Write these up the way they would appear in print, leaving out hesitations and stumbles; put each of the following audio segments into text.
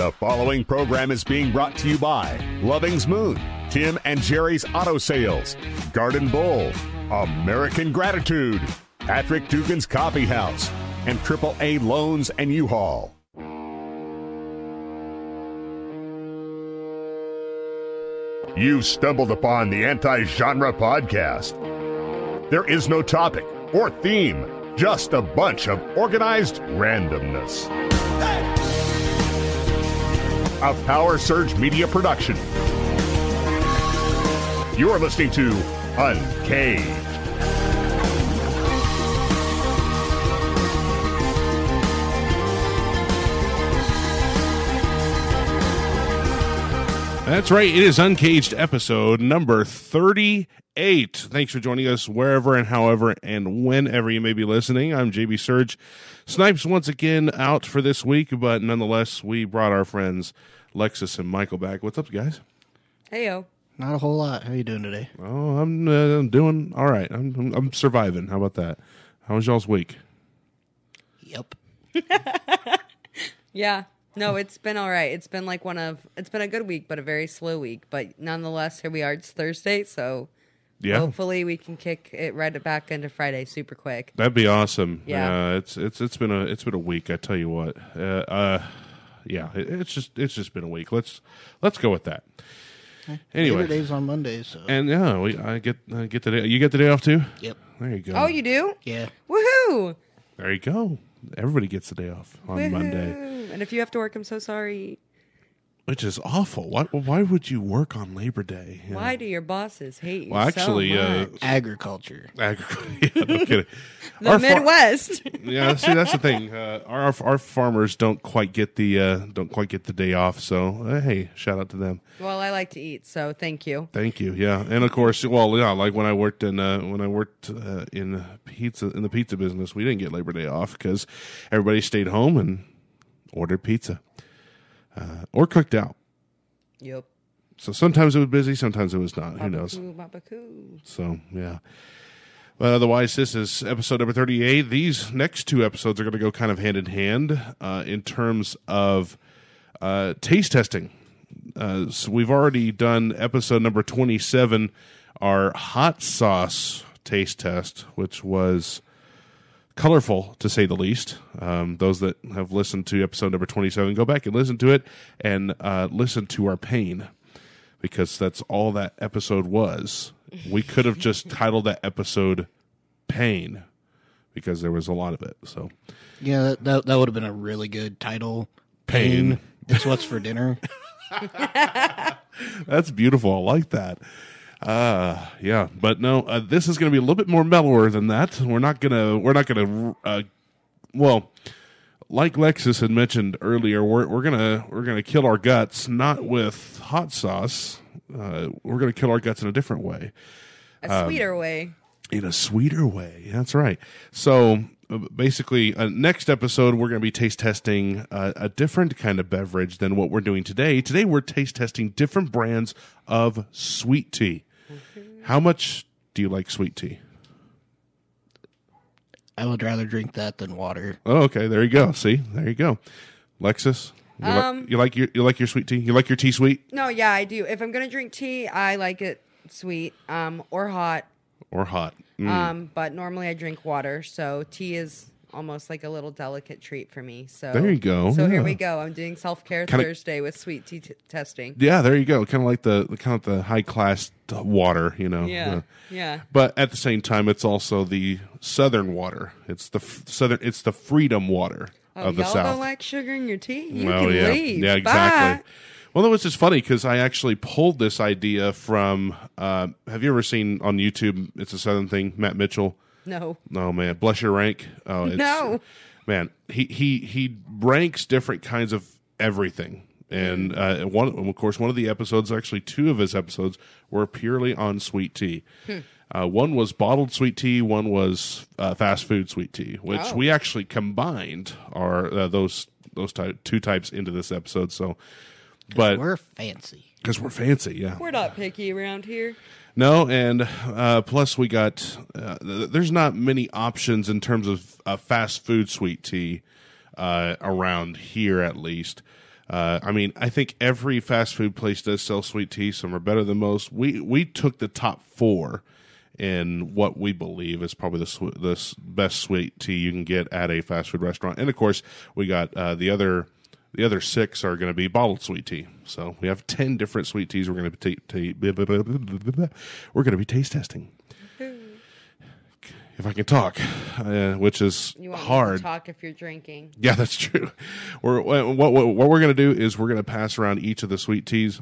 The following program is being brought to you by Loving's Moon, Tim and Jerry's Auto Sales, Garden Bowl, American Gratitude, Patrick Dugan's Coffee House, and AAA Loans and U-Haul. You've stumbled upon the Anti-Genre Podcast. There is no topic or theme, just a bunch of organized randomness. A Power Surge Media production. You're listening to Uncaged. That's right. It is Uncaged episode number 38. Thanks for joining us wherever and however and whenever you may be listening. I'm JB Surge. Snipes once again out for this week, but nonetheless, we brought our friends Lexus and Michael back. What's up, guys? Heyo. Not a whole lot. How you doing today? Oh, I'm doing all right. I'm surviving. How about that? How was y'all's week? Yep. Yeah. No, it's been all right. It's been it's been a good week, but a very slow week. But nonetheless, here we are. It's Thursday, so Yeah. hopefully we can kick it right back into Friday super quick. That'd be awesome. Yeah. It's been a week. I tell you what. Yeah. It's just been a week. Let's go with that. Anyway, Labor Day's on Monday, so and yeah, I get the day. You get the day off too. yep. There you go. Oh, you do? Yeah. Woohoo! There you go. Everybody gets the day off on Woohoo! Monday, And if you have to work, I'm so sorry. which is awful. Why would you work on Labor Day? You know? Why do your bosses hate you Well, actually, so much? Agriculture. Yeah, no kidding. The Midwest. Yeah, see, that's the thing. Our farmers don't quite get the day off. So hey, shout out to them. Well, I like to eat, so thank you. Thank you. Yeah, and of course, well, yeah, like when I worked in the pizza business, we didn't get Labor Day off because everybody stayed home and ordered pizza or cooked out. Yep. So sometimes it was busy, sometimes it was not. Who knows? Babacoo. So yeah. But otherwise, this is episode number 38. These next two episodes are going to go kind of hand in hand in terms of taste testing. So we've already done episode number 27, our hot sauce taste test, which was colorful, to say the least. Those that have listened to episode number 27, go back and listen to it and listen to our pain, because that's all that episode was. We could have just titled that episode Pain, because there was a lot of it. So Yeah, that would have been a really good title. Pain. It's what's for dinner. That's beautiful. I like that. Yeah, but no, this is going to be a little bit more mellower than that. We're not gonna, well, like Lexus had mentioned earlier, we're gonna kill our guts, not with hot sauce. We're gonna kill our guts in a different way. A sweeter way. In a sweeter way. That's right. So basically, next episode, we're going to be taste testing a different kind of beverage than what we're doing today. Today, we're taste testing different brands of sweet tea. How much do you like sweet tea? I would rather drink that than water. Oh, okay. There you go. See? There you go. Lexus, you like your sweet tea? You like your tea sweet? No, yeah, I do. If I'm gonna drink tea, I like it sweet, or hot. Or hot? But normally I drink water, so tea is almost like a little delicate treat for me. So There you go. So Yeah. here we go. I'm doing self-care Thursday with sweet tea testing. Yeah, there you go. Kind of like the high class water, you know. Yeah. But at the same time, it's also the southern water. It's the It's the freedom water of the y'all South. don't like sugar in your tea? You Well, can yeah. leave. Yeah, exactly. Bye. Well, that was just funny because I actually pulled this idea from. Have you ever seen on YouTube? It's a Southern thing. Matt Mitchell. No. Oh man, bless your rank. Oh, it's, No. man. He ranks different kinds of everything, and of course, one of the episodes, actually, two of his episodes were purely on sweet tea. One was bottled sweet tea. One was fast food sweet tea, which we actually combined those two types into this episode. So. But We're fancy. because we're fancy, yeah. We're not picky around here. No, and plus we got there's not many options in terms of fast food sweet tea around here, at least. I mean, I think every fast food place does sell sweet tea. Some are better than most. We took the top 4 in what we believe is probably the best sweet tea you can get at a fast food restaurant. And of course, we got the other 6 are going to be bottled sweet tea. So we have 10 different sweet teas we're going to be taste testing. If I can talk, which is You want hard. me to talk if you're drinking. Yeah, that's true. What we're going to do is we're going to pass around each of the sweet teas,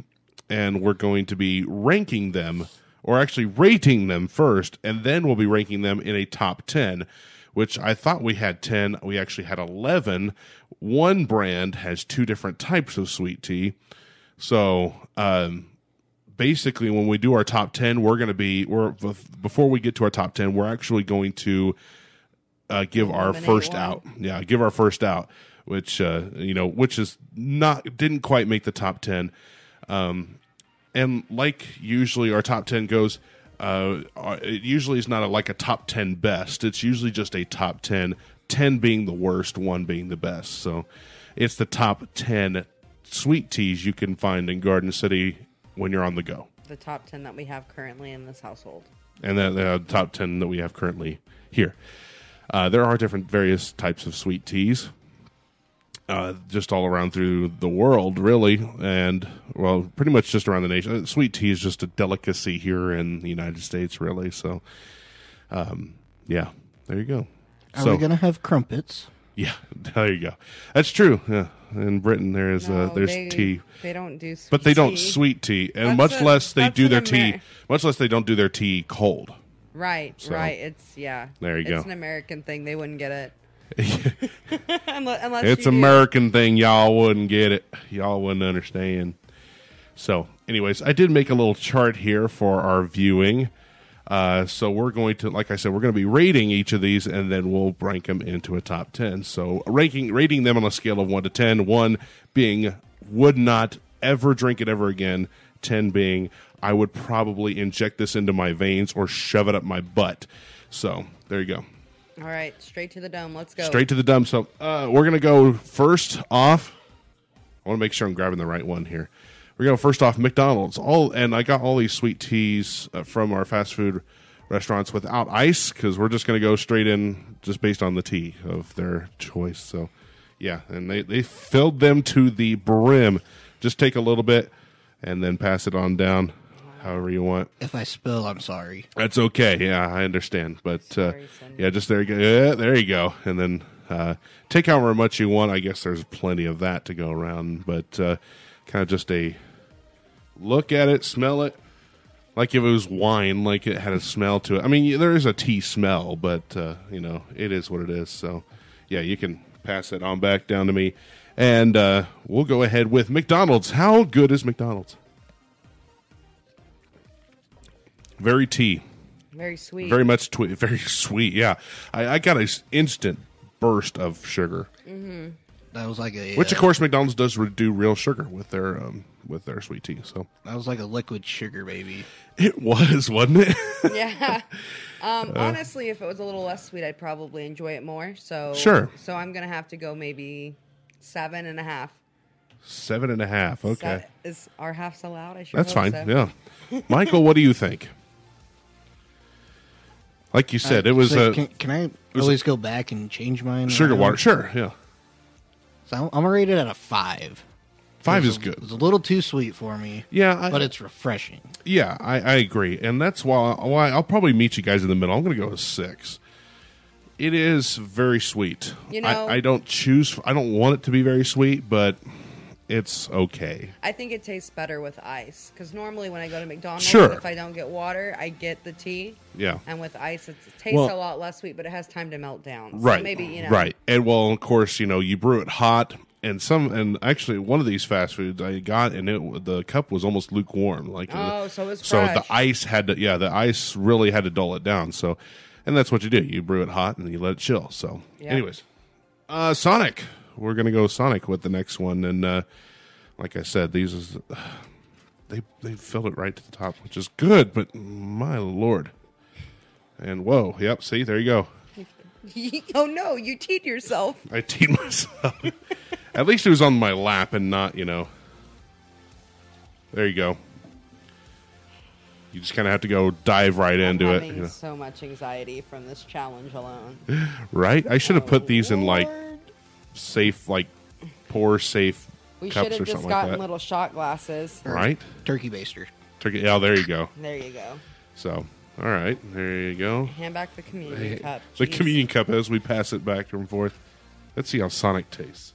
and we're going to be ranking them, or actually rating them first, and then we'll be ranking them in a top 10, which I thought we had 10. We actually had 11. One brand has 2 different types of sweet tea. So basically, when we do our top 10, before we get to our top 10, we're actually going to give our first out. Yeah, give our first out, which is didn't quite make the top 10. And like usually our top 10 goes, it usually is not like a top 10 best. It's usually just a top 10, 10 being the worst, 1 being the best. So it's the top 10 sweet teas you can find in Garden City when you're on the go. The top 10 that we have currently in this household. And then the top 10 that we have currently here. There are different various types of sweet teas. Just all around through the world, really, and, well, pretty much just around the nation. Sweet tea is just a delicacy here in the United States, really, so, yeah, there you go. Are we going to have crumpets? Yeah, there you go. That's true, yeah. In Britain, there's tea. They don't do sweet tea. But they don't sweet tea, and much less they do their tea, much less they don't do their tea cold. Right, So, right, it's, yeah. there you go. It's an American thing, they wouldn't get it. Unless It's you American thing. Y'all wouldn't get it. Y'all wouldn't understand. So, anyways, I did make a little chart here for our viewing. So we're going to, like I said, we're going to be rating each of these, and then we'll rank them into a top 10. So rating them on a scale of 1 to 10. 1 being would not ever drink it ever again. 10 being I would probably inject this into my veins or shove it up my butt. So there you go. All right, straight to the dome. Let's go. Straight to the dump. So we're going to go first off. I want to make sure I'm grabbing the right one here. We're going to go first off McDonald's. And I got all these sweet teas from our fast food restaurants without ice because we're just going to go straight in just based on the tea of their choice. So, yeah, and they filled them to the brim. Just take a little bit and then pass it on down however you want. If I spill, I'm sorry. That's okay. Yeah, I understand. But, Sorry, yeah, just there you go. Yeah, there you go. And then take however much you want. I guess there's plenty of that to go around. But kind of just a look at it, smell it, like if it was wine, like it had a smell to it. I mean, there is a tea smell, but, it is what it is. So, yeah, you can pass it on back down to me. And we'll go ahead with McDonald's. How good is McDonald's? Very tea. Very sweet. Very much very sweet, yeah. I got an instant burst of sugar. Mm-hmm. That was like a... Which, of course, McDonald's does do real sugar with their sweet tea. So that was like a liquid sugar baby. It was, wasn't it? Yeah. Honestly, if it was a little less sweet, I'd probably enjoy it more. So sure. So I'm going to have to go maybe 7.5. 7.5, okay. Is our halves allowed? I sure That's fine, so. yeah. Michael, what do you think? Like you said, it was Can I always go back and change mine? Sugar water, sure, yeah. So I'm going to rate it at a 5. 5 is good. It's a little too sweet for me. Yeah. But it's refreshing. Yeah, I agree. And that's why I'll probably meet you guys in the middle. I'm going to go with 6. It is very sweet. I don't want it to be very sweet, but it's okay. I think it tastes better with ice. Because normally when I go to McDonald's, sure. if I don't get water, I get the tea. Yeah. And with ice, it tastes a lot less sweet, but it has time to melt down. Right. So maybe, Right. And, well, of course, you brew it hot. And actually, one of these fast foods I got, and the cup was almost lukewarm. So it was fresh. So the ice really had to dull it down. So, and that's what you do. You brew it hot and you let it chill. So, anyways, Sonic. We're gonna go Sonic with the next one, and like I said, they fill it right to the top, which is good. But my lord, and whoa, yep. See, there you go. Oh no, you teed yourself. I teed myself. At least it was on my lap and not, There you go. You just kind of have to go dive right into it. Having so much anxiety from this challenge alone. Right? I should have put these in Lord. safe, pour safe We cups should have or just something gotten like that. little shot glasses. Right? Turkey baster. Turkey. Yeah, there you go. There you go. So, all right, there you go. Hand back the communion cup. The Jeez. communion cup as we pass it back and forth. Let's see how Sonic tastes.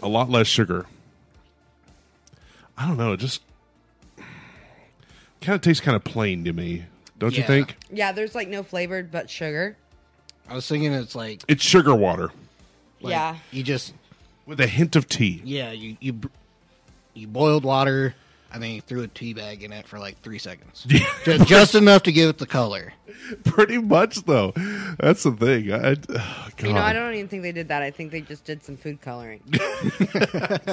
A lot less sugar. I don't know. It just kind of tastes kind of plain to me. Don't you Yeah. think? Yeah, there's no flavored but sugar. I was thinking it's like It's sugar water Yeah. you just with a hint of tea. you boiled water and then you threw a tea bag in it for 3 seconds, just enough to give it the color. Pretty much, though. That's the thing. God. I don't even think they did that. I think they just did some food coloring.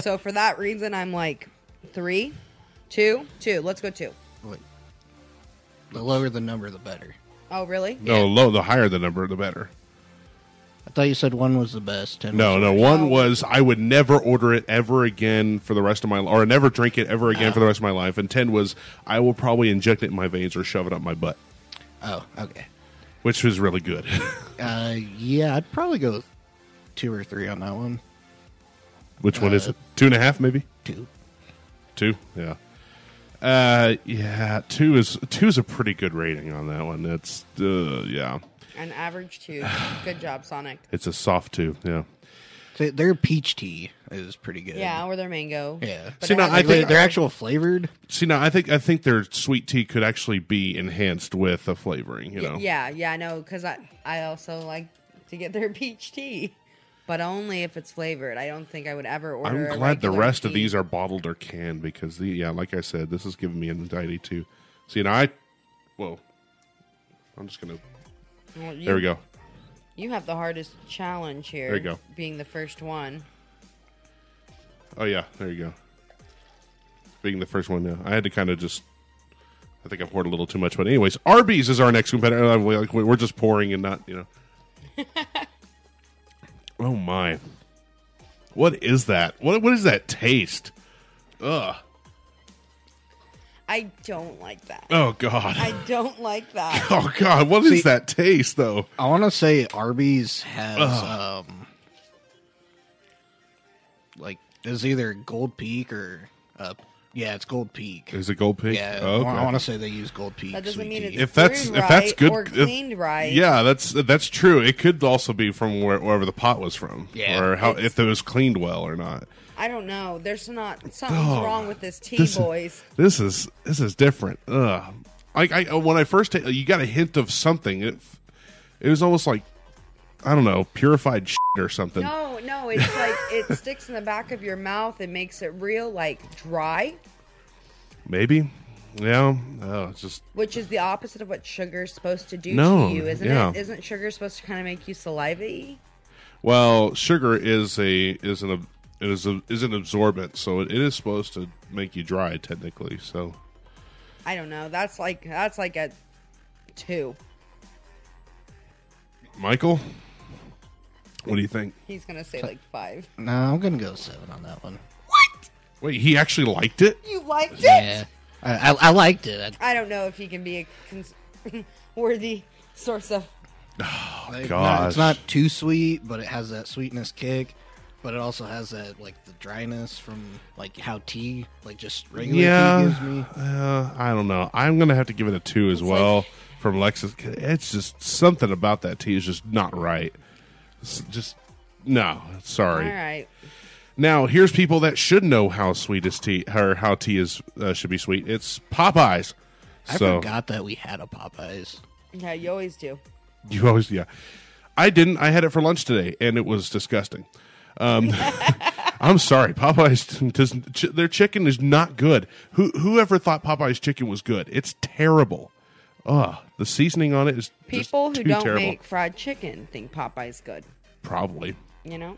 So for that reason, I'm 3, 2, 2. Let's go 2. Wait. The lower the number, the better. Oh, really? No, the higher the number, the better. I thought you said 1 was the best. 10 No, was the worst. one was I would never order it ever again for the rest of my life, or never drink it ever again for the rest of my life. And 10 was I will probably inject it in my veins or shove it up my butt, Oh, okay. which was really good. Yeah, I'd probably go with 2 or 3 on that one. Which one is it? 2.5, maybe 2. 2. Yeah. Yeah. 2 is a pretty good rating on that one. That's yeah. An average 2. Good job, Sonic. It's a soft 2. Yeah. So their peach tea is pretty good. Yeah, or their mango. Yeah. But See, it now, has I a think good- They're actual flavored. See, now I think their sweet tea could actually be enhanced with a flavoring. You know. Yeah, I know, because I also like to get their peach tea. But only if it's flavored. I don't think I would ever order I'm a glad the regular rest of tea. these are bottled or canned because like I said, this is giving me anxiety too. See, now I'm just gonna. Well, There we go. You have the hardest challenge here. There you go. Being the first one. Oh yeah, there you go. Being the first one, yeah. I had to kind of just. I think I poured a little too much, but anyways, Arby's is our next competitor. We're just pouring and not, Oh my! What is that? What is that taste? Ugh! I don't like that. Oh god! I don't like that. Oh god! What is that taste though? I want to say Arby's has it's either Gold Peak or it's Gold Peak. Is it Gold Peak? Yeah, Oh, okay. I want to say they use Gold Peak. That doesn't sweet mean tea. it's If that's brewed if that's right good or cleaned right. Yeah, that's true. It could also be from wherever the pot was from, Yeah, or if it was cleaned well or not. I don't know. There's something's Oh, wrong with this tea, this is- boys. This is different. Ugh. When I first you got a hint of something. It was almost like I don't know, purified shit or something. No, it's like it sticks in the back of your mouth and makes it real dry, Maybe. Yeah. Oh, it's just which is the opposite of what sugar's supposed to do No, to you, isn't yeah. it? Isn't sugar supposed to kind of make you salivate? well, sugar is an absorbent, so it is supposed to make you dry technically. So I don't know. That's like a 2. Michael, what do you think? He's gonna say 5. No, I'm gonna go 7 on that one. What? Wait, he actually liked it? You liked it? Yeah, I liked it. I don't know if he can be a worthy source of. God, It's not too sweet, but it has that sweetness kick. But it also has that the dryness from how tea, just regular tea gives me. I don't know. I'm gonna have to give it a 2 as well from Lexus. It's just something about that tea is just not right. It's just no. Sorry. All right. Now here's people that should know how sweet is tea or how tea is should be sweet. It's Popeyes. I forgot that we had a Popeyes. Yeah, you always do. You always, yeah. I didn't. I had it for lunch today, and it was disgusting. I'm sorry, Popeyes. Their chicken is not good. Whoever thought Popeyes chicken was good? It's terrible. The seasoning on it is People just who too don't terrible. make fried chicken think Popeye's good. Probably. You know?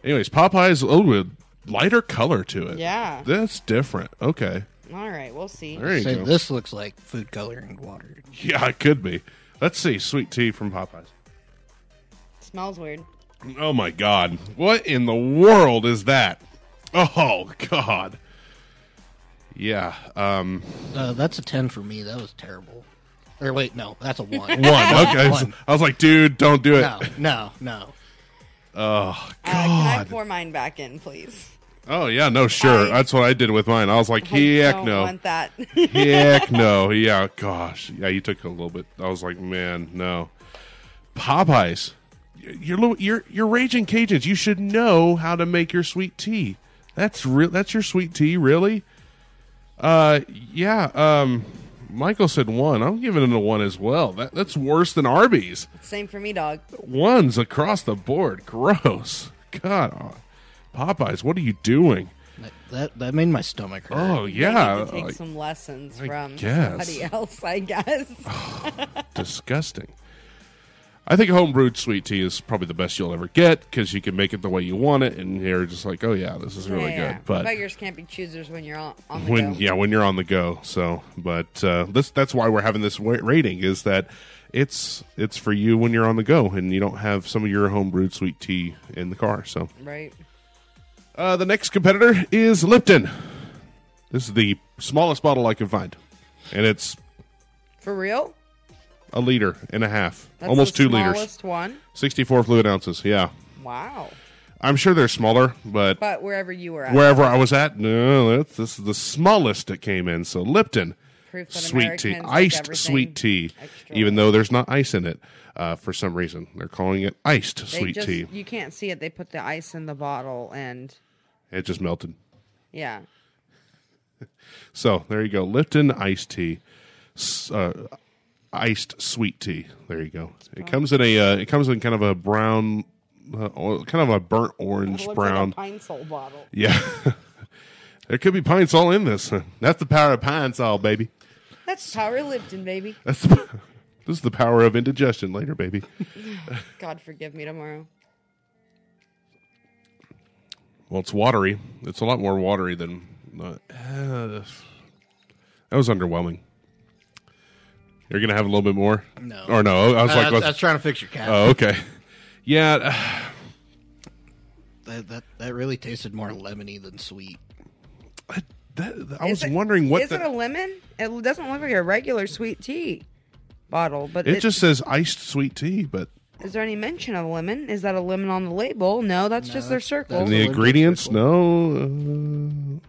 Anyways, Popeyes with lighter color to it. Yeah. That's different. Okay, All right, we'll see. there you Say go. this looks like food coloring water. Yeah, it could be. Let's see. Sweet tea from Popeyes. Smells weird. Oh my God! What in the world is that? Oh God! Yeah. That's a 10 for me. That was terrible. Or wait, no, that's a 1. 1. Okay. One. I was like, dude, don't do it. No. Oh God! Can I pour mine back in, please? Oh yeah, no, sure. That's what I did with mine. I was like, I heck don't no. want that. Heck no. Yeah, gosh. Yeah, you took a little bit. I was like, man, no. Popeyes. You're raging Cajuns. You should know how to make your sweet tea. That's your sweet tea, really? Yeah. Michael said 1. I'm giving it a 1 as well. That's worse than Arby's. Same for me, dog. 1s across the board. Gross. God. Popeyes, what are you doing? That made my stomach hurt. Oh, They yeah. need to take some lessons from guess. somebody else, I guess. Disgusting. I think home-brewed sweet tea is probably the best you'll ever get because you can make it the way you want it, and you're just like, oh, yeah, this is really good. But beggars can't be choosers when you're on the go. when you're on the go. So, but that's why we're having this rating is that it's for you when you're on the go and you don't have some of your home-brewed sweet tea in the car. So, Right. The next competitor is Lipton. This is the smallest bottle I could find, and it's For real? 1.5 liters, That's almost the 2 liters, smallest one? 64 fluid ounces. Yeah, Wow. I'm sure they're smaller, but But wherever you were at. wherever I was at, no, this is the smallest it came in. So Lipton Proof that sweet tea, Americans like iced everything sweet tea, extra. even though there's not ice in it. For some reason, they're calling it iced They sweet just, tea. You can't see it. They put the ice in the bottle and, It just melted. yeah. So there you go, Lipton iced tea, iced sweet tea. There you go. It comes in kind of a brown, kind of a burnt orange It looks brown. like a Pine Sol bottle. Yeah, there could be pine sol in this. That's the power of pine sol, baby. That's Power Lipton, baby. This is the power of indigestion later, baby. God forgive me tomorrow. Well, it's watery. It's a lot more watery than. That was underwhelming. You're gonna have a little bit more? No. Or no? I was like, that's trying to fix your cat. oh, okay. Yeah. That really tasted more lemony than sweet. I was wondering what is it a lemon? It doesn't look like a regular sweet tea bottle, but it just says iced sweet tea, but is there any mention of lemon? Is that a lemon on the label? No, that's just their circle. and a the little bit ingredients, circle.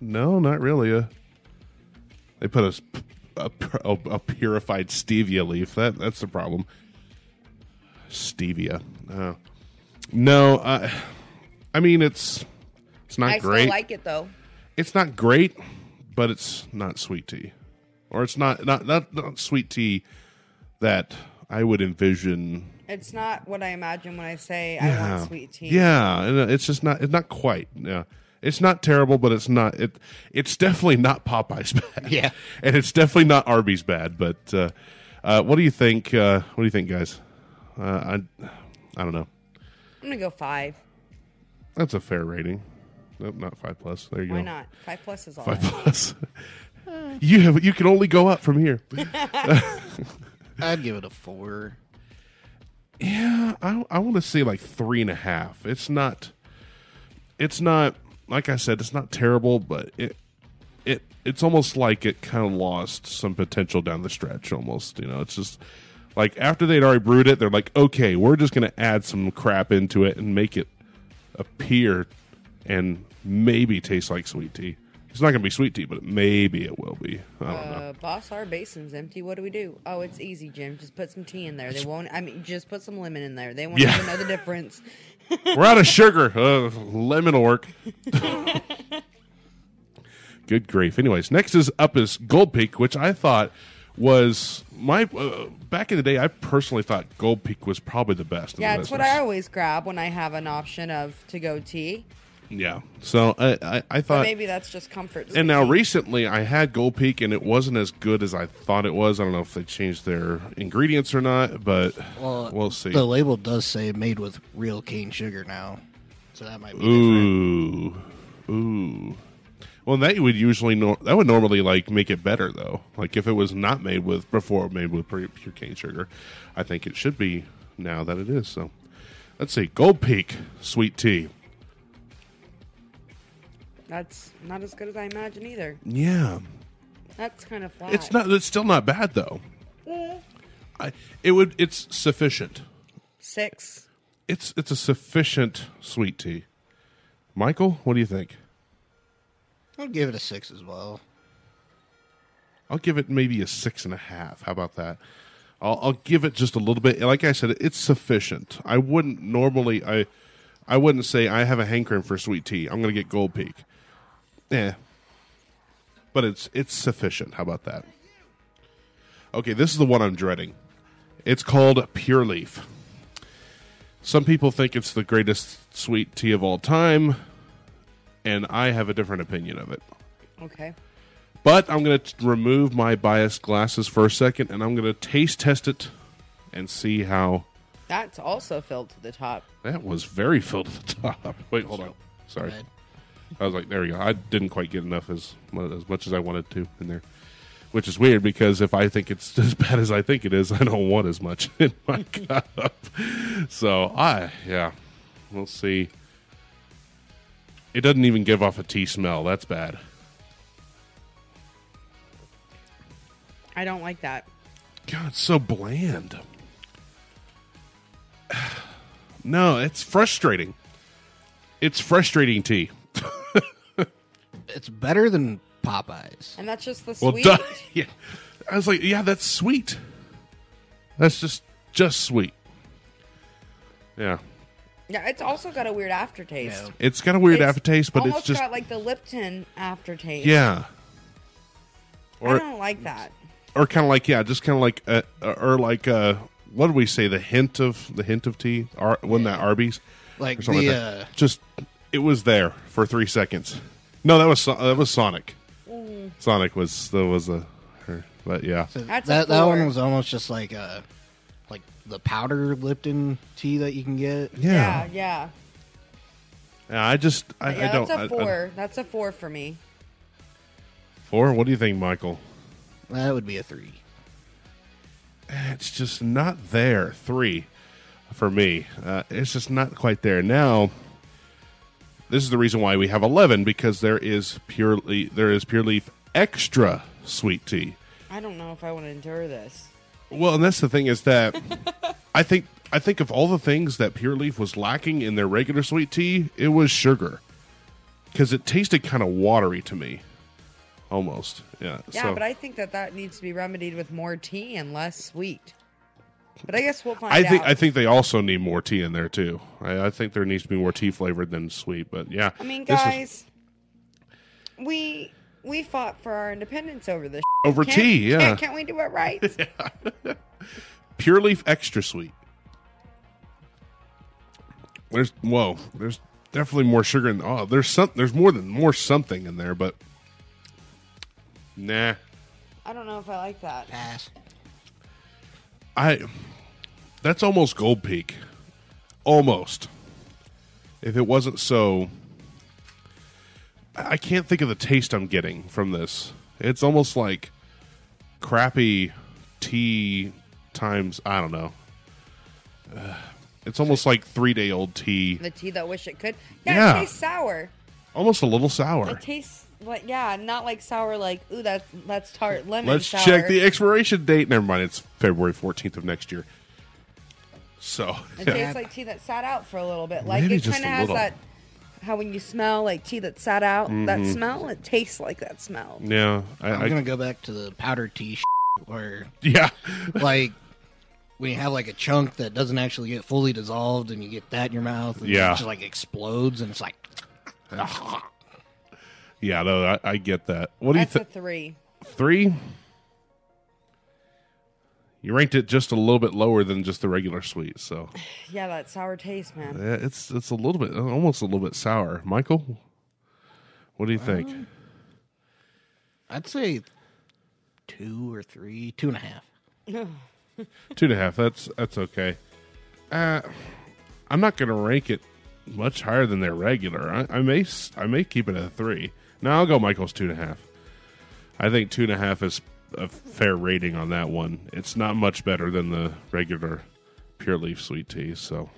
no, not really. They put a purified stevia leaf. That's the problem. Stevia. No, I mean it's not I great. still like it though. It's not great, but it's not sweet tea, or it's not sweet tea that I would envision. It's not what I imagine when I say I want sweet tea. Yeah, and it's just not. It's not quite. Yeah, it's not terrible, but it's not. It's definitely not Popeye's bad. Yeah. and it's definitely not Arby's bad. But what do you think? What do you think, guys? I don't know. I'm gonna go 5. That's a fair rating. Nope, not 5+. There you go. Why not? 5+ is all. 5+. You can only go up from here. I'd give it a 4. Yeah, I want to say like 3.5. It's not like I said, it's not terrible, but it's almost like it kind of lost some potential down the stretch. Almost, it's just like after they'd already brewed it, they're like, okay, we're just going to add some crap into it and make it appear and maybe taste like sweet tea. It's not going to be sweet tea, but maybe it will be. I don't know. Boss, our basin's empty. What do we do? Oh, it's easy, Jim. Just put some tea in there. They won't. I mean, just put some lemon in there. They won't even know the difference. We're out of sugar. Lemon will work. Good grief. Anyways, next is Gold Peak, which I thought was my back in the day. I personally thought Gold Peak was probably the best. Yeah, in the it's what business. I always grab when I have an option of to-go tea. Yeah. So I But thought. maybe that's just comfort. And now tea. recently I had Gold Peak and it wasn't as good as I thought it was. I don't know if they changed their ingredients or not, but we'll see. The label does say made with real cane sugar now, so that might be different. Ooh. Well, that would usually that would normally like make it better though. Like if it was not made with pure cane sugar, I think it should be now that it is. So Let's see. Gold Peak sweet tea. That's not as good as I imagine either. Yeah. That's kind of flat. It's not. It's still not bad though. It's sufficient. 6. It's a sufficient sweet tea. Michael, what do you think? I'll give it a 6 as well. I'll give it maybe a 6.5. How about that? I'll give it just a little bit. Like I said, it's sufficient. I wouldn't normally. I wouldn't say I have a hankering for sweet tea. I'm going to get Gold Peak. Yeah, but it's sufficient. How about that? Okay, this is the one I'm dreading. It's called Pure Leaf. Some people think it's the greatest sweet tea of all time, and I have a different opinion of it. Okay. But I'm going to remove my biased glasses for a second, and I'm going to taste test it and see how... That's also filled to the top. That was very filled to the top. Wait, hold on. Sorry. I was like, there we go. I didn't quite get enough as much as I wanted to in there. Which is weird, because if I think it's as bad as I think it is, I don't want as much in my cup. So, we'll see. It doesn't even give off a tea smell. That's bad. I don't like that. God, it's so bland. No, it's frustrating. It's frustrating tea. It's better than Popeyes. And that's just the Well, sweet. yeah. I was like, yeah, that's sweet. That's just sweet. Yeah. Yeah, it's also got a weird aftertaste. Yeah. It's got a weird It's aftertaste, but almost it's just... got like the Lipton aftertaste. Yeah. I don't like that. Or kind of like, just kind of like, what did we say? The hint of tea? Wasn't that Arby's? Like Or something like that. Just, it was there for 3 seconds. No, that was Sonic. Sonic was her, but yeah. So That's that a 4. one was almost just like the powder Lipton tea that you can get. Yeah. Yeah, I don't. That's a 4. That's a 4 for me. 4? What do you think, Michael? That would be a 3. It's just not there. 3 for me. It's just not quite there. Now, this is the reason why we have 11, because there is Pure Leaf Extra Sweet Tea. I don't know if I want to endure this. Well, and that's the thing is that I think of all the things that Pure Leaf was lacking in their regular sweet tea, it was sugar, because it tasted kind of watery to me, almost. Yeah. Yeah, but I think that needs to be remedied with more tea and less sweet. But I guess we'll find out. I think they also need more tea in there too. I think there needs to be more tea flavored than sweet. But yeah, I mean, guys, we fought for our independence over this. Over tea. Yeah. Can't we do it right? Pure Leaf Extra Sweet. There's definitely more sugar in. Oh, there's more something in there, but nah. I don't know if I like that. Pass. That's almost Gold Peak. Almost. If it wasn't so, I can't think of the taste I'm getting from this. It's almost like crappy tea times, I don't know. It's almost like 3-day-old tea. The tea that wish it could. Yeah. It tastes sour. Almost a little sour. It tastes like, not like sour, like, ooh, that's tart lemon Let's sour. check the expiration date. Never mind, it's February 14th of next year. So It tastes like tea that sat out for a little bit. Like, Maybe it just kind of a has little. that, how when you smell like tea that sat out, that smell, it tastes like that smell. yeah, I'm going to go back to the powder tea where, yeah. like, when you have, like, a chunk that doesn't actually get fully dissolved and you get that in your mouth and Yeah. it just, like, explodes and it's like... Yeah, no, I get that. What do you That's a think? 3. 3? You ranked it just a little bit lower than just the regular sweet, so Yeah, that sour taste, man. yeah, it's a little bit, almost a little bit sour. Michael, what do you think? I'd say 2 or 3, 2.5. 2.5. That's okay. I'm not going to rank it much higher than their regular. I may keep it at a 3. No, I'll go Michael's 2.5. I think 2.5 is a fair rating on that one. It's not much better than the regular Pure Leaf sweet tea. So,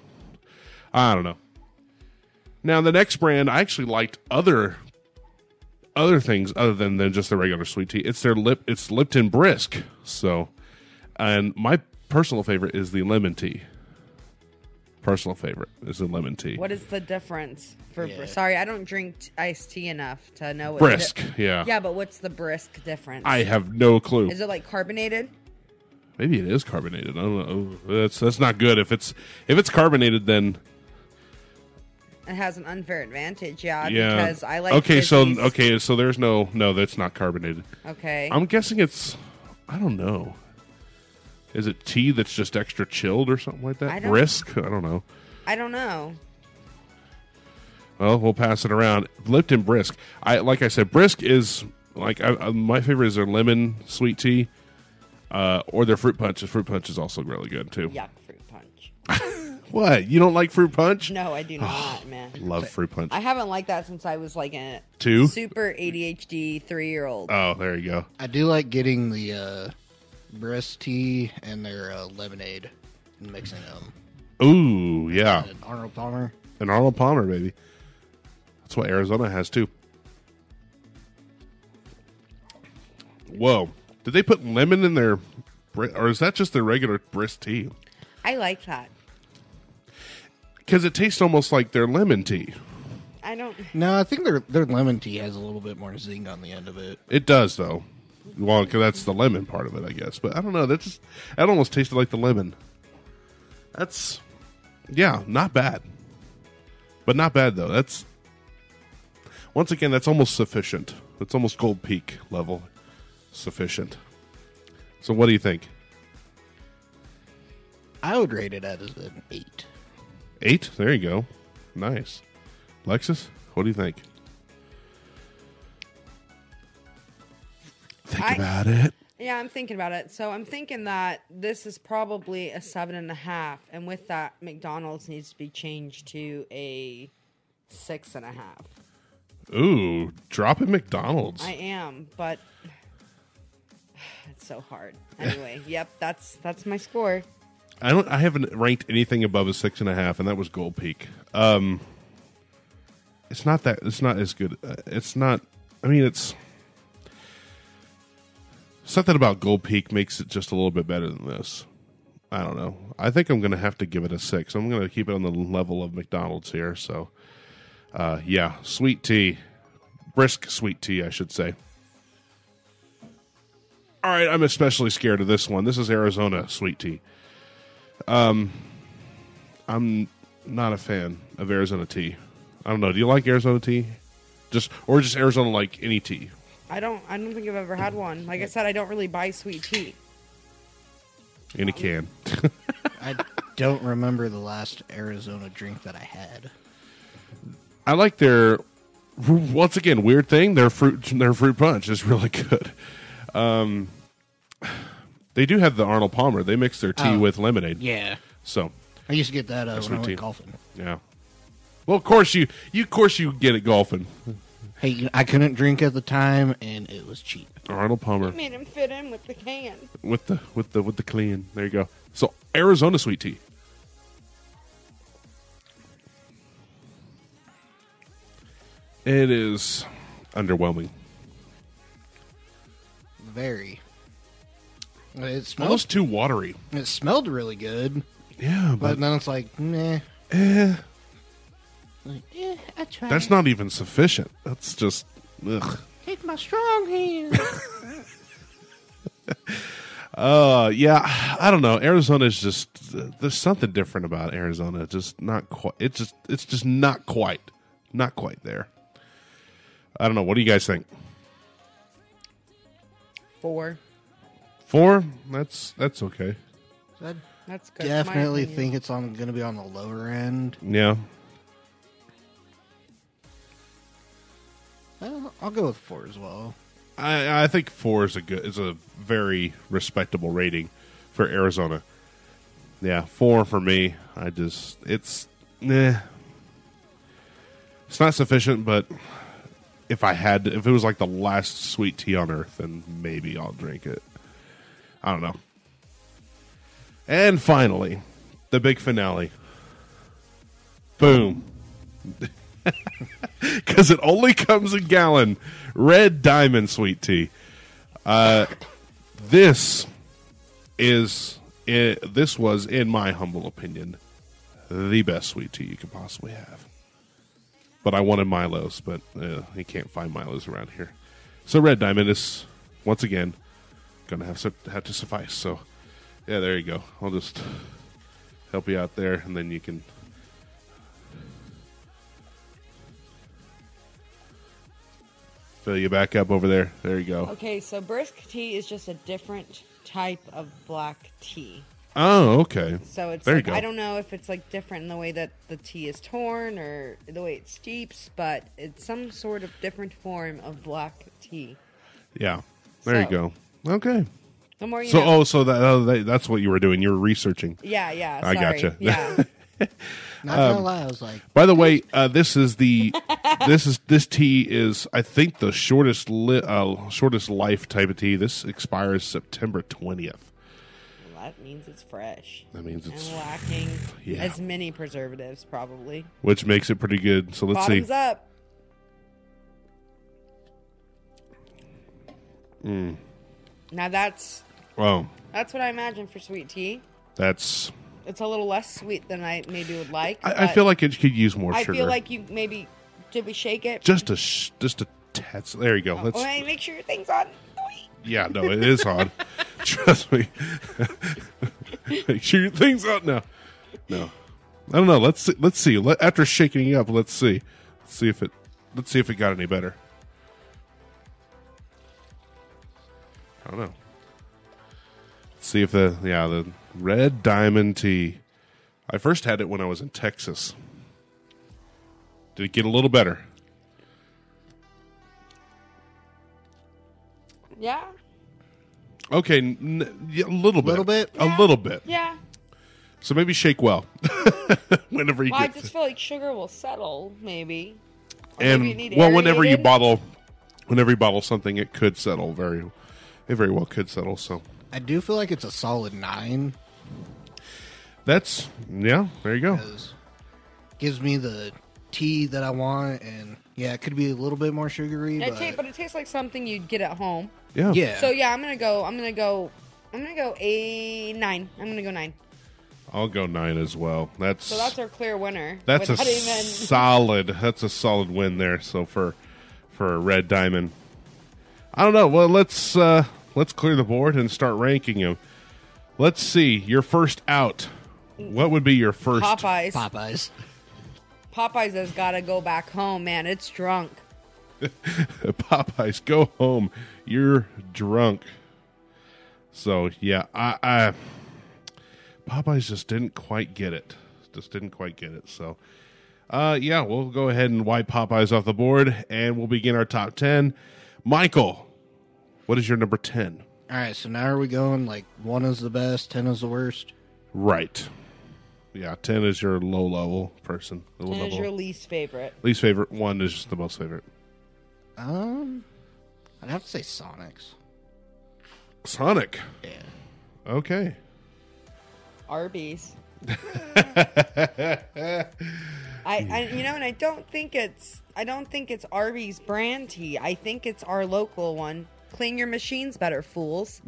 I don't know. Now, the next brand, I actually liked other things other than just the regular sweet tea. It's it's Lipton Brisk. So, and my personal favorite is the lemon tea. Personal favorite is the lemon tea. What is the difference for? Sorry, I don't drink iced tea enough to know what Brisk. Yeah. Yeah, but what's the brisk difference? I have no clue. Is it like carbonated? Maybe it is carbonated. I don't know. That's not good. If it's carbonated, then it has an unfair advantage. Yeah. Because I like. So there's no, that's not carbonated. Okay. I'm guessing it's, I don't know. Is it tea that's just extra chilled or something like that? Brisk? I don't know. I don't know. Well, we'll pass it around. Lipton Brisk. Like I said, Brisk is like my favorite is their lemon sweet tea, or their fruit punch. The fruit punch is also really good too. Yuck, fruit punch. What? You don't like fruit punch? No, I do not, man. Love fruit punch. I haven't liked that since I was like a super ADHD 3-year-old. Oh, there you go. I do like getting the brisk tea and their lemonade and mixing them. Ooh, yeah. And Arnold Palmer. An Arnold Palmer, baby. That's what Arizona has too. Whoa. Did they put lemon in their, or is that just their regular brisk tea? I like that. Because it tastes almost like their lemon tea. I don't. No, I think their lemon tea has a little bit more zing on the end of it. It does, though. Well, because that's the lemon part of it, I guess. But I don't know. That almost tasted like the lemon. That's, yeah, not bad. But not bad, though. That's, once again, that's almost sufficient. It's almost Gold Peak level sufficient. So what do you think? I would rate it as an 8. 8? There you go. Nice. Lexus, what do you think? Think about it. Yeah, I'm thinking about it. So I'm thinking that this is probably a 7.5, and with that, McDonald's needs to be changed to a 6.5. Ooh, drop at McDonald's. I am, but it's so hard. Anyway, yep, that's my score. I haven't ranked anything above a 6.5, and that was Gold Peak. It's not as good. It's not. I mean, it's something about Gold Peak makes it just a little bit better than this. I don't know. I think I'm going to have to give it a 6. I'm going to keep it on the level of McDonald's here. So, yeah, sweet tea, brisk sweet tea, I should say. All right, I'm especially scared of this one. This is Arizona sweet tea. I'm not a fan of Arizona tea. I don't know. Do you like Arizona tea? Just Arizona like any tea? I don't think I've ever had one. Like I said, I don't really buy sweet tea. In a can. I don't remember the last Arizona drink that I had. I like their, once again, weird thing, their fruit punch is really good. They do have the Arnold Palmer. They mix their tea with lemonade. Yeah. So I used to get that when I went tea. golfing. Yeah. Well, of course you get it golfing. Hey, I couldn't drink at the time, and it was cheap. Arnold Palmer. You made him fit in with the can. With the clean. There you go. So Arizona sweet tea. It is underwhelming. Very. It smelled Almost too watery. It smelled really good. Yeah, But then it's like, meh. Like, I tried. That's not even sufficient. That's just, ugh. Take my strong hand. Yeah, I don't know. Arizona is just, there's something different about Arizona. Just not quite. It's just not quite there. I don't know. What do you guys think? 4. 4? That's okay. That's good. Definitely think it's going to be on the lower end. Yeah. I'll go with 4 as well. I think 4 is a very respectable rating for Arizona. Yeah, 4 for me. It's not sufficient, but if it was like the last sweet tea on earth, then maybe I'll drink it. I don't know. And finally, the big finale. Boom. Because it only comes a gallon. Red Diamond sweet tea. This was, in my humble opinion, the best sweet tea you could possibly have. But I wanted Milo's, but you can't find Milo's around here. So Red Diamond is, once again, going to have to suffice. So, yeah, there you go. I'll just help you out there, and then you can fill you back up over there. There you go. Okay, so brisk tea is just a different type of black tea. Oh, okay. So it's there like, you go. I don't know if it's like different in the way that the tea is torn or the way it steeps, but it's some sort of different form of black tea. Yeah, there you go. Okay. The more you So, know. so that's what you were doing. You were researching. Yeah. I Sorry. gotcha. Yeah. Not gonna lie, I was like, By the way, this tea is, I think, the shortest life type of tea. This expires September 20th. Well, that means it's fresh. That means it's and lacking yeah. as many preservatives, probably. Which makes it pretty good. So let's Bottoms see. up. Now that's Oh, what I imagine for sweet tea. that's. It's a little less sweet than I maybe would like. I feel like it could use more I sugar. feel like you maybe did we shake it? just a tad. There you go. Let's. Wait, make sure your thing's on. Wait. Yeah, no, it is on. Trust me. Make sure your thing's on now. No, I don't know. Let's see. After shaking it up, let's see. Let's see if it got any better. I don't know. Let's see if the Red Diamond tea. I first had it when I was in Texas. Did it get a little better? Yeah. Okay, a little bit. Little bit? A little bit. Yeah. So maybe shake well. Whenever you Well, I get just feel like sugar will settle, maybe. Or and maybe you need whenever you aerated. bottle something, it could settle it very well could settle. So I do feel like it's a solid 9. that's there you go. Because it gives me the tea that I want, and yeah, it could be a little bit more sugary, But it tastes like something you'd get at home. Yeah, yeah. So yeah, I'm gonna go a 9. I'm gonna go 9. I'll go 9 as well. So that's our clear winner. That's a without even- solid. That's a solid win there. So for Red Diamond, I don't know. Well, let's clear the board and start ranking them. Let's see. Your first out. What would be your first? Popeyes. Popeyes has got to go back home, man. It's drunk. Popeyes, go home. You're drunk. So yeah, I Popeyes just didn't quite get it. So yeah, we'll go ahead and wipe Popeyes off the board, and we'll begin our top 10. Michael, what is your number 10? All right, so now are we going like 1 is the best, 10 is the worst? Right. Yeah, 10 is your low level person. 10 is your least favorite. Least favorite. 1 is just the most favorite. I'd have to say Sonic's. Sonic. Yeah. Okay. Arby's. I don't think it's Arby's brand tea. I think it's our local one. Clean your machines better, fools.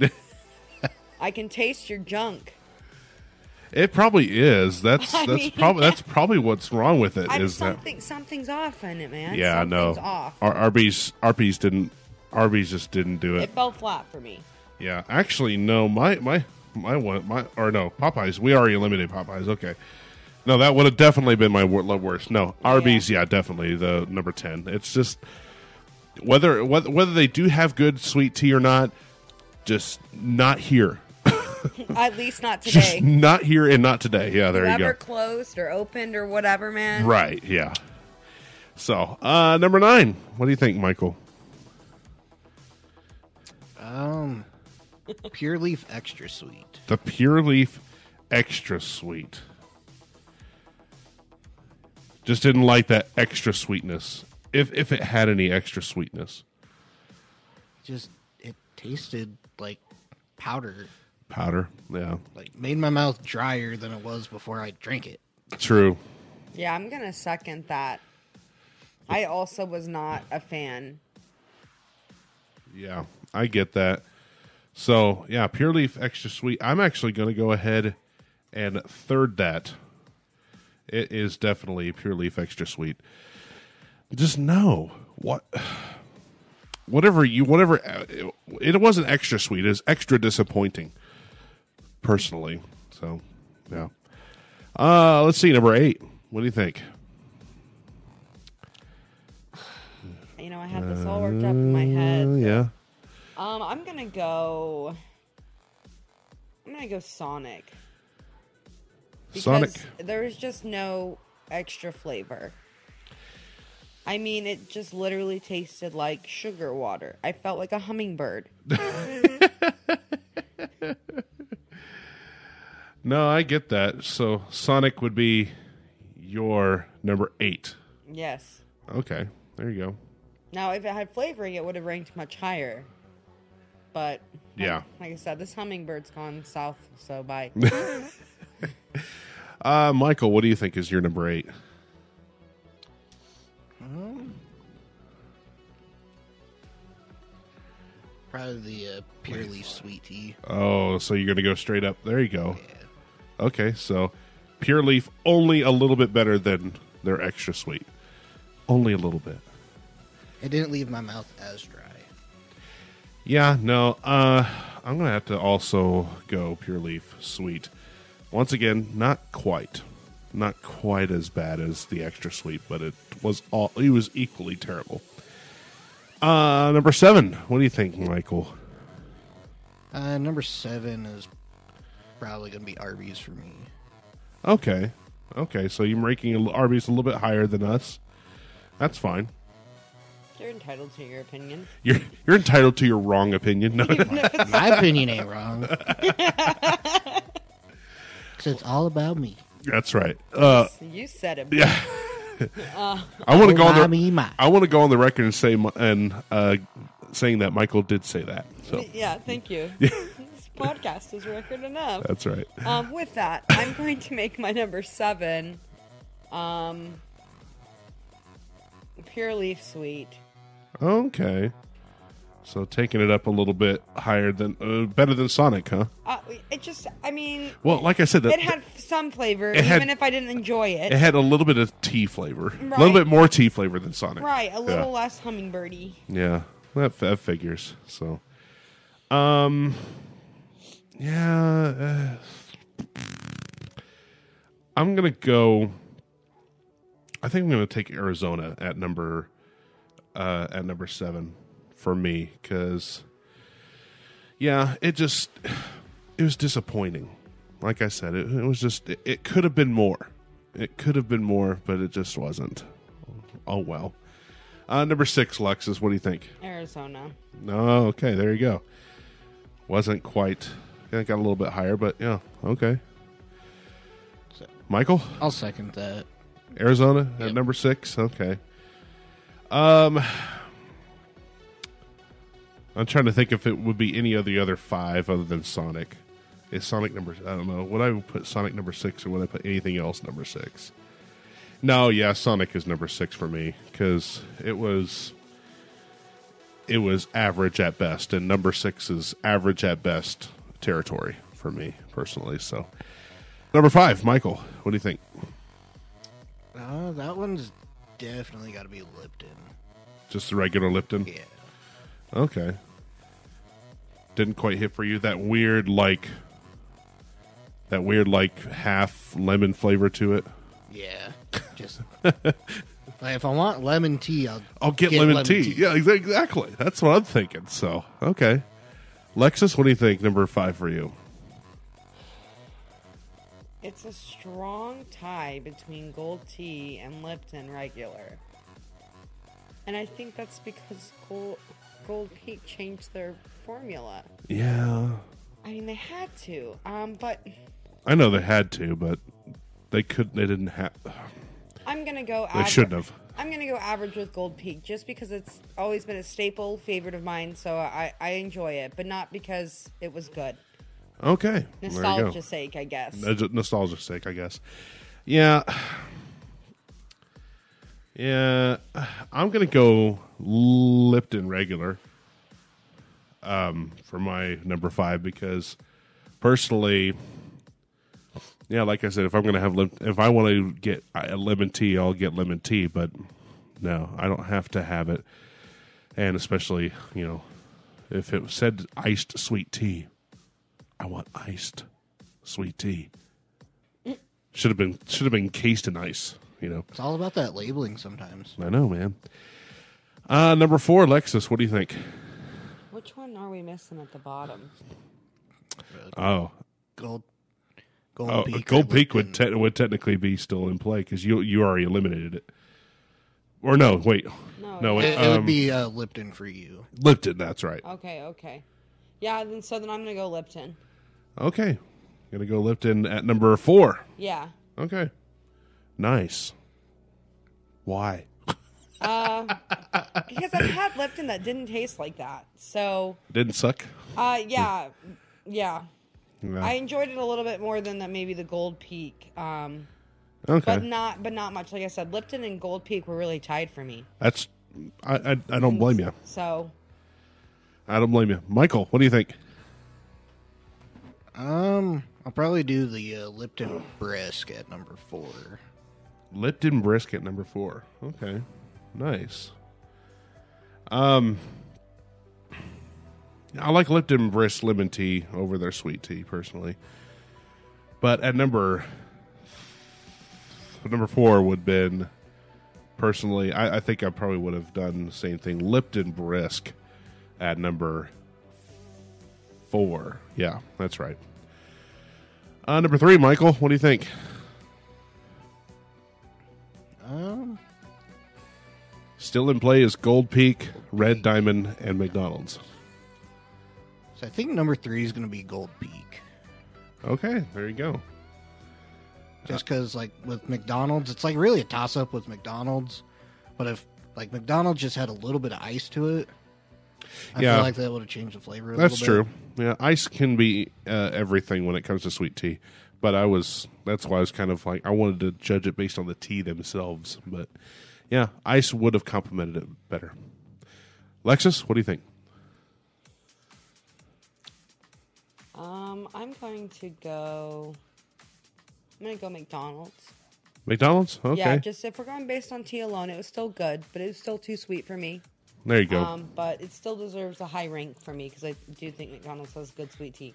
I can taste your junk. It probably is. That's probably what's wrong with it. Something's off in it, man. Yeah, something's no. off. Arby's just didn't do it. It fell flat for me. Yeah, actually, no. Popeyes. We already eliminated Popeyes. Okay, no, that would have definitely been my worst. No, Arby's. Yeah, definitely the number 10. It's just whether they do have good sweet tea or not, just not here. At least not Just today. not here and not today. Yeah, there you Whoever go. closed or opened or whatever, man. Right. Yeah. So, number 9. What do you think, Michael? Pure Leaf Extra Sweet. The Pure Leaf Extra Sweet. Just didn't like that extra sweetness. If it had any extra sweetness. Just, it tasted like powder. Powder, yeah. Like, made my mouth drier than it was before I drank it. True. Yeah, I'm going to second that. I also was not a fan. Yeah, I get that. So, yeah, Pure Leaf Extra Sweet. I'm actually going to go ahead and third that. It is definitely Pure Leaf Extra Sweet. Just no. Whatever. It wasn't extra sweet. It was extra disappointing, personally. So, yeah. Let's see, number 8. What do you think? You know, I have this all worked up in my head. Yeah. I'm gonna go Sonic. Because Sonic. there is just no extra flavor. I mean, it just literally tasted like sugar water. I felt like a hummingbird. No, I get that. So Sonic would be your number 8. Yes. Okay, there you go. Now, if it had flavoring, it would have ranked much higher. But, Yeah. like I said, this hummingbird's gone south, so bye. Michael, what do you think is your number 8? Probably the Pure Leaf Sweet Tea. Oh, so you're going to go straight up. There you go. Yeah. Okay, so Pure Leaf only a little bit better than their extra sweet. Only a little bit. It didn't leave my mouth as dry. Yeah, no. I'm going to have to also go Pure Leaf Sweet. Once again, not quite as bad as the extra sweet, but it was equally terrible. Number 7. What do you think, Michael? Number 7 is probably going to be Arby's for me. Okay, so you're ranking Arby's a little bit higher than us. That's fine. You're entitled to your opinion. You're entitled to your wrong opinion. No. My opinion ain't wrong. Because it's all about me. That's right. You said it. Yeah. I want to go on the. I want to go on the record and say saying that Michael did say that. So yeah, thank you. This podcast is record enough. That's right. With that, I'm going to make my number 7 Pure Leaf Sweet. Okay. So taking it up a little bit higher than better than Sonic, huh? Well, like I said, it had some flavor, even if I didn't enjoy it. It had a little bit of tea flavor, right. A little bit more tea flavor than Sonic, right? A little less hummingbirdy. Yeah, that figures. So, I'm gonna go. I think I'm gonna take Arizona at number 7 for me because, it was disappointing. Like I said, it was just it could have been more. It could have been more, but it just wasn't. Oh well. Number 6, Lexus. What do you think? Arizona. No, okay, there you go. Wasn't quite. Yeah, got a little bit higher, but yeah, okay. Michael? I'll second that. Arizona at number 6. Okay. I'm trying to think if it would be any of the other 5 other than Sonic. Is Sonic number? I don't know. Would I put Sonic number 6 or would I put anything else number 6? No, yeah, Sonic is number 6 for me because it was average at best, and number 6 is average at best territory for me personally. So, number 5, Michael. What do you think? That one's definitely got to be Lipton. Just the regular Lipton? Yeah. Okay. Didn't quite hit for you. That weird half lemon flavor to it. Yeah. Just if I want lemon tea, I'll get lemon tea. Yeah, exactly. That's what I'm thinking. So, okay. Lexus, what do you think? Number 5 for you. It's a strong tie between Gold Tea and Lipton regular. And I think that's because Gold Peak changed their formula. Yeah. I mean, they had to. But I know they had to, but they didn't have. I'm going to go average. They shouldn't have. I'm going to go average with Gold Peak just because it's always been a staple favorite of mine, so I enjoy it, but not because it was good. Okay. Nostalgia's sake, I guess. Nostalgia's sake, I guess. Yeah. Yeah, I'm going to go Lipton regular for my number 5 because personally, yeah, like I said, if I'm going to have if I want to get a lemon tea, I'll get lemon tea, but no, I don't have to have it. And especially, if it said iced sweet tea, I want iced sweet tea. Should have been cased in ice, It's all about that labeling sometimes. I know, man. Number 4, Lexus. What do you think? Which one are we missing at the bottom? Oh, Golden Peak. Gold Peak would technically be still in play because you already eliminated it. Or no, wait. No, it would be Lipton for you. Lipton, that's right. Okay. Yeah, then I'm going to go Lipton. Okay. Going to go Lipton at number 4. Yeah. Okay. Nice. Why? Because I've had Lipton that didn't taste like that. So Didn't suck? Yeah. Yeah. I enjoyed it a little bit more than maybe the Gold Peak. Okay. But not much. Like I said, Lipton and Gold Peak were really tied for me. That's I don't blame you. So I don't blame you. Michael, what do you think? I'll probably do the Lipton Brisk at number 4. Lipton Brisk at number 4. Okay. Nice. I like Lipton Brisk lemon tea over their sweet tea, personally. But at number 4 would have been, personally, I think I probably would have done the same thing. Lipton Brisk at number 4. Yeah, that's right. Number 3, Michael, what do you think? Still in play is Gold Peak, Red Diamond, and McDonald's. So I think number 3 is going to be Gold Peak. Okay, there you go. Just because, with McDonald's, it's really a toss-up with McDonald's. But if, McDonald's just had a little bit of ice to it, I feel like that would have changed the flavor a little bit. That's true. Yeah, ice can be everything when it comes to sweet tea. But that's why I was kind of I wanted to judge it based on the tea themselves. But yeah, ice would have complemented it better. Lexus, what do you think? I'm going to go McDonald's. McDonald's? Okay. Yeah, just if we're going based on tea alone, it was still good, but it was still too sweet for me. There you go. But it still deserves a high rank for me because I do think McDonald's has good sweet tea.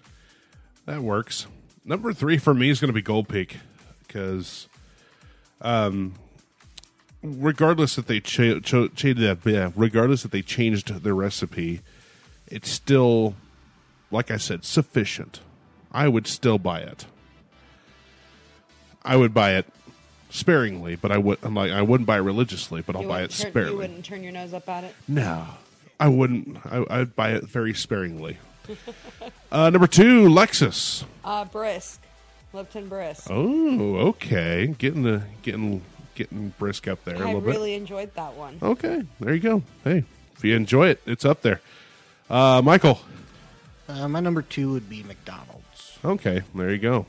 That works. Number 3 for me is going to be Gold Peak because, regardless if they regardless if they changed their recipe, it's still, like I said, sufficient. I would still buy it. I would buy it sparingly, but I wouldn't buy it religiously, but I'll buy it sparingly. You wouldn't turn your nose up at it? No, I wouldn't. I'd buy it very sparingly. Number 2, Lexus. Brisk. Lipton Brisk. Oh, okay. Getting brisk up there a little bit. I really enjoyed that one. Okay, there you go. Hey, if you enjoy it, it's up there. Michael. My number 2 would be McDonald's. Okay, there you go.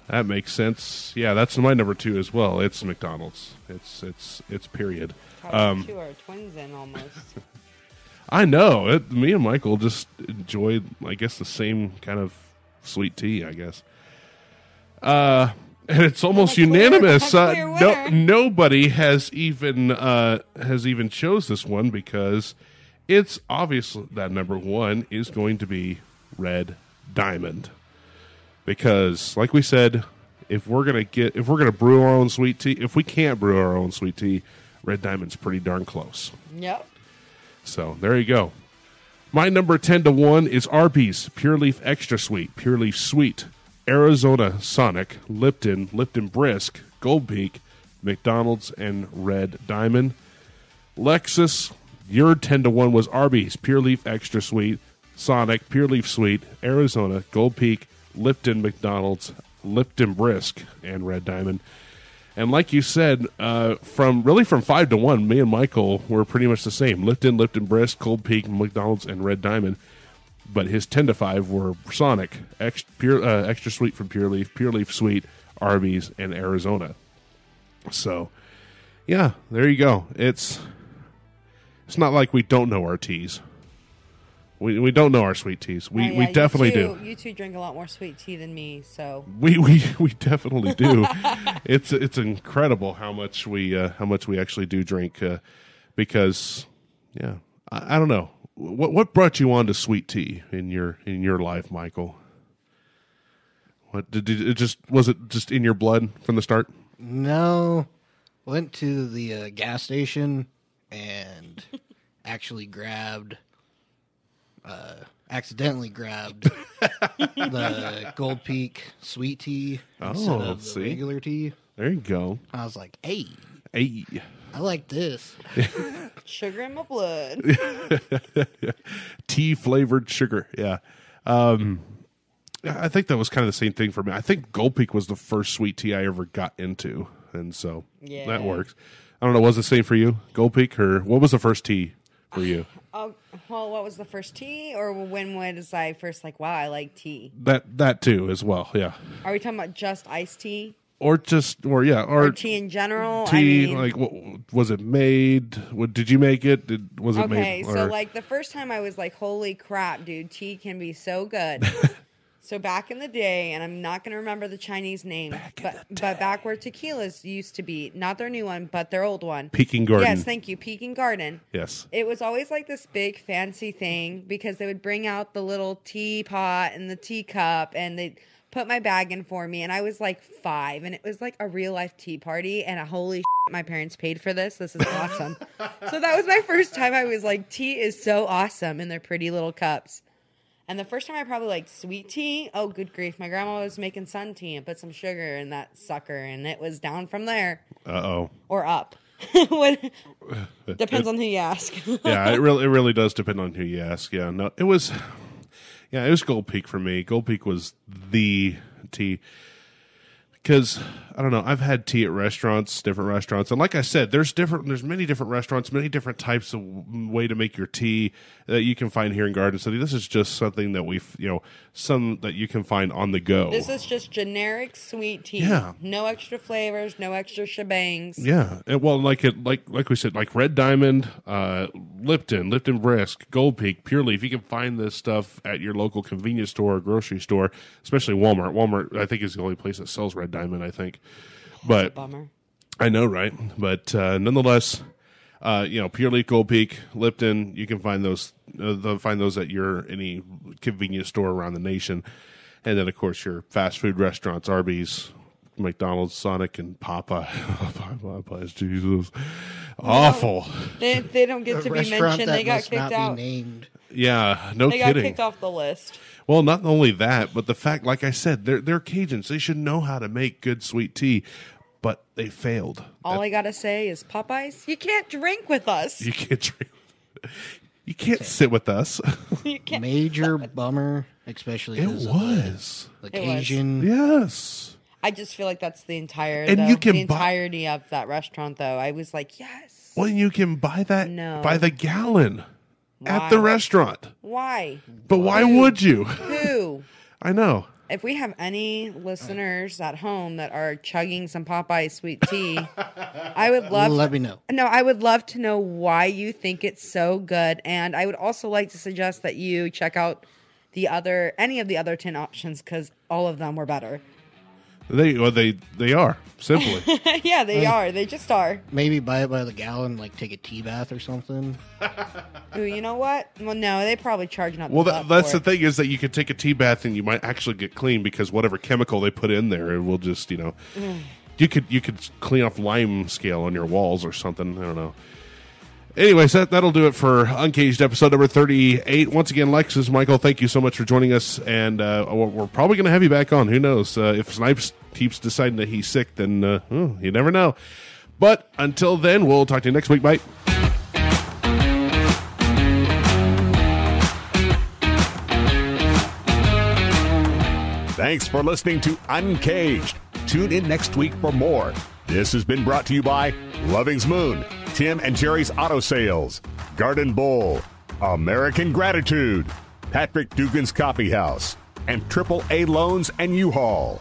That makes sense. Yeah, that's my number 2 as well. It's McDonald's. It's period. Two are twins in almost. I know. Me and Michael just enjoyed, I guess, the same kind of sweet tea, I guess. And it's almost unanimous. Nobody has even chose this one because it's obvious that number 1 is going to be Red Diamond. Because, like we said, if we're gonna brew our own sweet tea, if we can't brew our own sweet tea, Red Diamond's pretty darn close. Yep. So there you go. My number 10-1 is Arby's Pure Leaf Extra Sweet, Pure Leaf Sweet, Arizona Sonic, Lipton Brisk, Gold Peak, McDonald's, and Red Diamond. Lexus, your 10-1 was Arby's Pure Leaf Extra Sweet, Sonic, Pure Leaf Sweet, Arizona, Gold Peak, Lipton, McDonald's, Lipton Brisk, and Red Diamond. And like you said, from 5-1, me and Michael were pretty much the same. Lipton Brisk, Gold Peak, McDonald's, and Red Diamond. But his 10-5 were Sonic, Extra Sweet from Pure Leaf Sweet, Arby's, and Arizona. So, Yeah, there you go. It's not like we don't know our teas. We don't know our sweet teas. We definitely do. You two drink a lot more sweet tea than me, so we definitely do. It's incredible how much we actually do drink because I don't know what brought you on to sweet tea in your life, Michael. What was it just in your blood from the start? No, went to the gas station and accidentally grabbed the Gold Peak sweet tea instead of the regular tea. There you go. I was like, hey, I like this. sugar in my blood. Tea flavored sugar. Yeah. I think that was kind of the same thing for me. I think Gold Peak was the first sweet tea I ever got into, and so that works. I don't know. Was it the same for you, Gold Peak, or what was the first tea for you? Well, what was the first tea, or when was I first like, wow, I like tea? That too as well. Yeah. Are we talking about just iced tea? Or tea in general. Tea, like, what was it made? Did you make it? Was it made? Okay, so like the first time I was like, holy crap, dude, tea can be so good. So back in the day, and I'm not going to remember the Chinese name, but back where tequilas used to be, not their new one, but their old one. Peking Garden. Yes, thank you, Peking Garden. Yes. It was always like this big fancy thing because they would bring out the little teapot and the teacup, and they'd put my bag in for me, and I was like 5, and it was like a real life tea party, and holy shit, my parents paid for this. This is awesome. So that was my first time. I was like, tea is so awesome in their pretty little cups. And the first time I probably liked sweet tea, oh, good grief. My grandma was making sun tea and put some sugar in that sucker, and it was down from there. Uh-oh. Or up. Depends on who you ask. Yeah, it really does depend on who you ask. Yeah, no, it was Gold Peak for me. Gold Peak was the tea. Because, I don't know, I've had tea at different restaurants. And like I said, there's many different restaurants, many different types of way to make your tea that you can find here in Garden City. This is just something that some that you can find on the go. This is just generic sweet tea. Yeah. No extra flavors, no extra shebangs. Yeah. And, well, like we said, like Red Diamond, Lipton Brisk, Gold Peak, Pure Leaf. You can find this stuff at your local convenience store or grocery store, especially Walmart. Walmart, I think, is the only place that sells Red Diamond, I think. But that's a bummer. I know, right? But nonetheless, Pure Leaf, Gold Peak, Lipton, you can find those at any convenience store around the nation. And then, of course, your fast food restaurants, Arby's, McDonald's, Sonic, and Popeyes. Jesus. Awful. They don't get to be mentioned. They got kicked out. Named. Yeah, no kidding. They got kicked off the list. Well, not only that, but the fact, like I said, they're Cajuns. They should know how to make good sweet tea, but they failed. All I got to say is, Popeyes, you can't drink with us. You can't drink. You can't sit with us. You can't. Major bummer, especially it was. The Cajun. Yes. I just feel like that's the entirety of that restaurant, though. I was like, yes. Well, you can buy that by the gallon. Why? At the restaurant. Why? But why would you? Who? I know. If we have any listeners at home that are chugging some Popeye sweet tea, I would love let me know. No, I would love to know why you think it's so good, and I would also like to suggest that you check out any of the other 10 options because all of them were better. They are simply. Yeah, they are. They just are. Maybe buy it by the gallon, like take a tea bath or something. Ooh, you know what? Well, no, they probably charge not. Well, that's the thing is that you can take a tea bath and you might actually get clean because whatever chemical they put in there, it will just you could clean off lime scale on your walls or something. I don't know. Anyways, that'll do it for Uncaged episode number 38. Once again, Lexus, Michael, thank you so much for joining us, and we're probably going to have you back on. Who knows? If Snipes keeps deciding that he's sick, then you never know. But until then, we'll talk to you next week. Bye. Thanks for listening to Uncaged. Tune in next week for more. This has been brought to you by Loving's Moon, Tim and Jerry's Auto Sales, Garden Bowl, American Gratitude, Patrick Dugan's Coffee House, and AAA Loans and U-Haul.